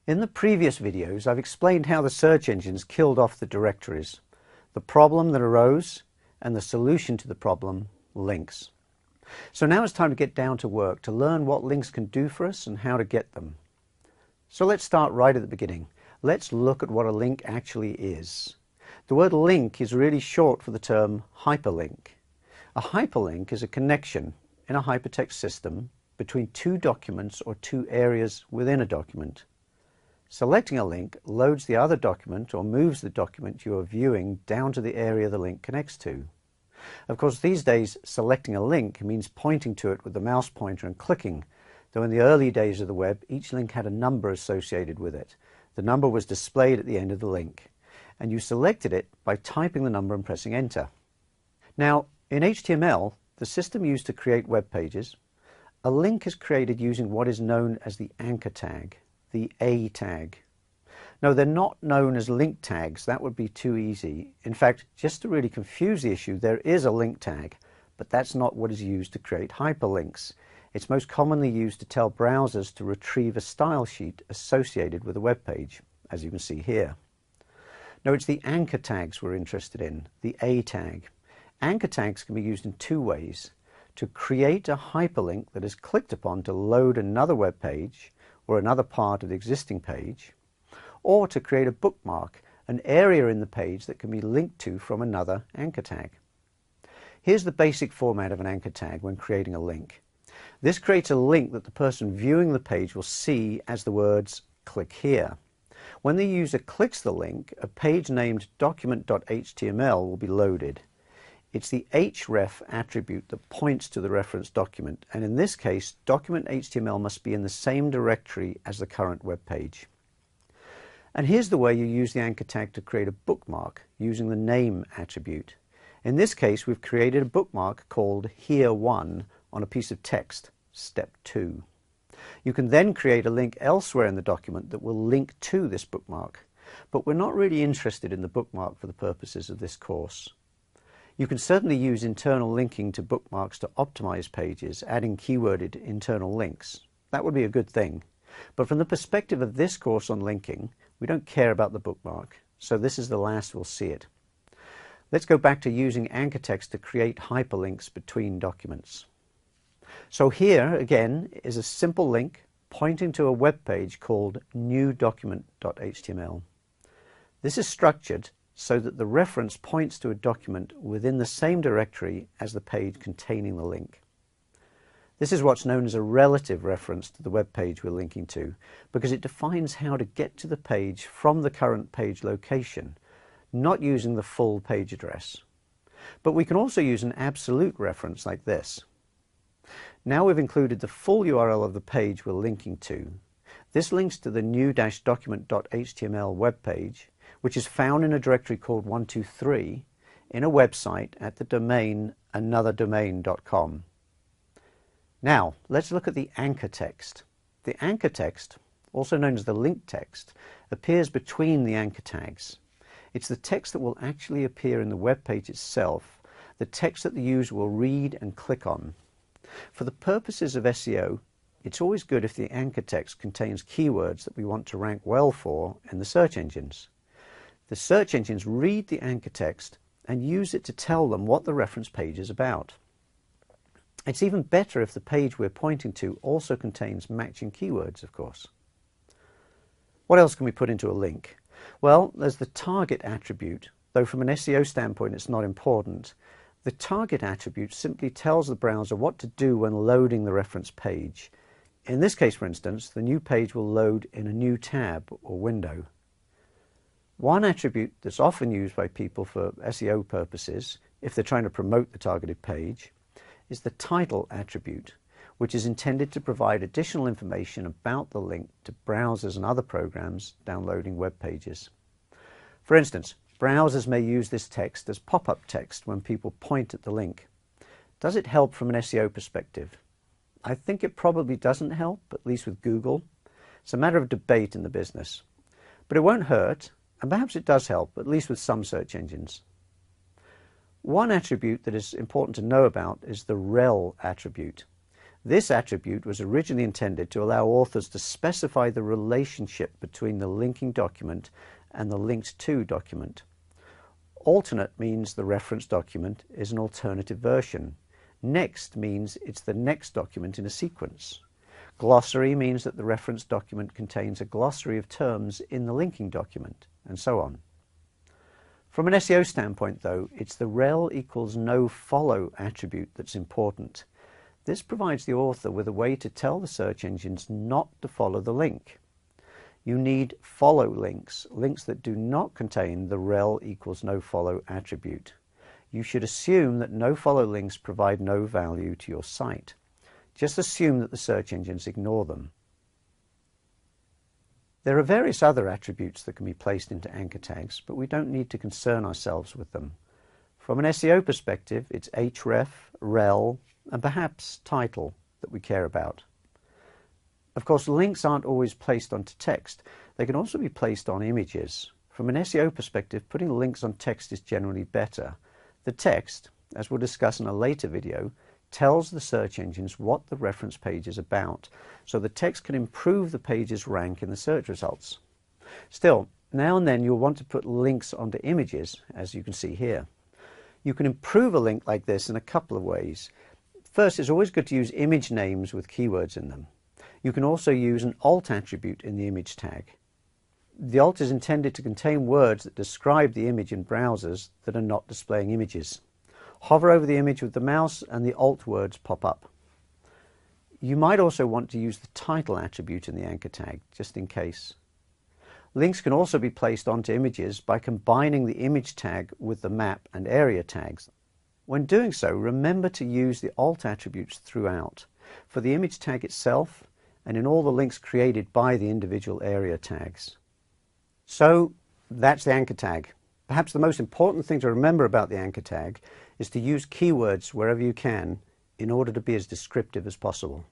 In the previous videos, I've explained how the search engines killed off the directories, the problem that arose, and the solution to the problem, links. So now it's time to get down to work to learn what links can do for us and how to get them. So let's start right at the beginning. Let's look at what a link actually is. The word link is really short for the term hyperlink. A hyperlink is a connection in a hypertext system between two documents or two areas within a document. Selecting a link loads the other document or moves the document you are viewing down to the area the link connects to. Of course, these days, selecting a link means pointing to it with the mouse pointer and clicking, though in the early days of the web, each link had a number associated with it. The number was displayed at the end of the link, and you selected it by typing the number and pressing enter. Now, in HTML, the system used to create web pages, a link is created using what is known as the anchor tag, the A tag. No, they're not known as link tags. That would be too easy. In fact, just to really confuse the issue, there is a link tag, but that's not what is used to create hyperlinks. It's most commonly used to tell browsers to retrieve a style sheet associated with a web page, as you can see here. No, it's the anchor tags we're interested in, the A tag. Anchor tags can be used in two ways: to create a hyperlink that is clicked upon to load another web page or another part of the existing page, or to create a bookmark, an area in the page that can be linked to from another anchor tag. Here's the basic format of an anchor tag when creating a link. This creates a link that the person viewing the page will see as the words "click here." When the user clicks the link, a page named document.html will be loaded. It's the href attribute that points to the reference document, and in this case, document.html must be in the same directory as the current web page. And here's the way you use the anchor tag to create a bookmark using the name attribute. In this case, we've created a bookmark called Here1 on a piece of text, step 2. You can then create a link elsewhere in the document that will link to this bookmark, but we're not really interested in the bookmark for the purposes of this course. You can certainly use internal linking to bookmarks to optimize pages, adding keyworded internal links. That would be a good thing. But from the perspective of this course on linking, we don't care about the bookmark, so this is the last we'll see it. Let's go back to using anchor text to create hyperlinks between documents. So here, again, is a simple link pointing to a web page called newdocument.html. This is structured so that the reference points to a document within the same directory as the page containing the link. This is what's known as a relative reference to the web page we're linking to, because it defines how to get to the page from the current page location, not using the full page address. But we can also use an absolute reference like this. Now we've included the full URL of the page we're linking to. This links to the new-document.html web page, which is found in a directory called 123 in a website at the domain anotherdomain.com. Now, let's look at the anchor text. The anchor text, also known as the link text, appears between the anchor tags. It's the text that will actually appear in the web page itself, the text that the user will read and click on. For the purposes of SEO, it's always good if the anchor text contains keywords that we want to rank well for in the search engines. The search engines read the anchor text and use it to tell them what the reference page is about. It's even better if the page we're pointing to also contains matching keywords, of course. What else can we put into a link? Well, there's the target attribute, though from an SEO standpoint it's not important. The target attribute simply tells the browser what to do when loading the reference page. In this case, for instance, the new page will load in a new tab or window. One attribute that's often used by people for SEO purposes, if they're trying to promote the targeted page, is the title attribute, which is intended to provide additional information about the link to browsers and other programs downloading web pages. For instance, browsers may use this text as pop-up text when people point at the link. Does it help from an SEO perspective? I think it probably doesn't help, at least with Google. It's a matter of debate in the business. But it won't hurt, and perhaps it does help, at least with some search engines. One attribute that is important to know about is the rel attribute. This attribute was originally intended to allow authors to specify the relationship between the linking document and the linked to document. Alternate means the reference document is an alternative version. Next means it's the next document in a sequence. Glossary means that the reference document contains a glossary of terms in the linking document, and so on. From an SEO standpoint, though, it's the rel equals no follow attribute that's important. This provides the author with a way to tell the search engines not to follow the link. You need follow links, links that do not contain the rel equals no follow attribute. You should assume that no follow links provide no value to your site. Just assume that the search engines ignore them. There are various other attributes that can be placed into anchor tags, but we don't need to concern ourselves with them. From an SEO perspective, it's href, rel, and perhaps title that we care about. Of course, links aren't always placed onto text. They can also be placed on images. From an SEO perspective, putting links on text is generally better. The text, as we'll discuss in a later video, tells the search engines what the reference page is about, so the text can improve the page's rank in the search results. Still, now and then you'll want to put links onto images, as you can see here. You can improve a link like this in a couple of ways. First, it's always good to use image names with keywords in them. You can also use an alt attribute in the image tag. The alt is intended to contain words that describe the image in browsers that are not displaying images. Hover over the image with the mouse and the alt words pop up. You might also want to use the title attribute in the anchor tag, just in case. Links can also be placed onto images by combining the image tag with the map and area tags. When doing so, remember to use the alt attributes throughout, for the image tag itself and in all the links created by the individual area tags. So that's the anchor tag. Perhaps the most important thing to remember about the anchor tag is to use keywords wherever you can in order to be as descriptive as possible.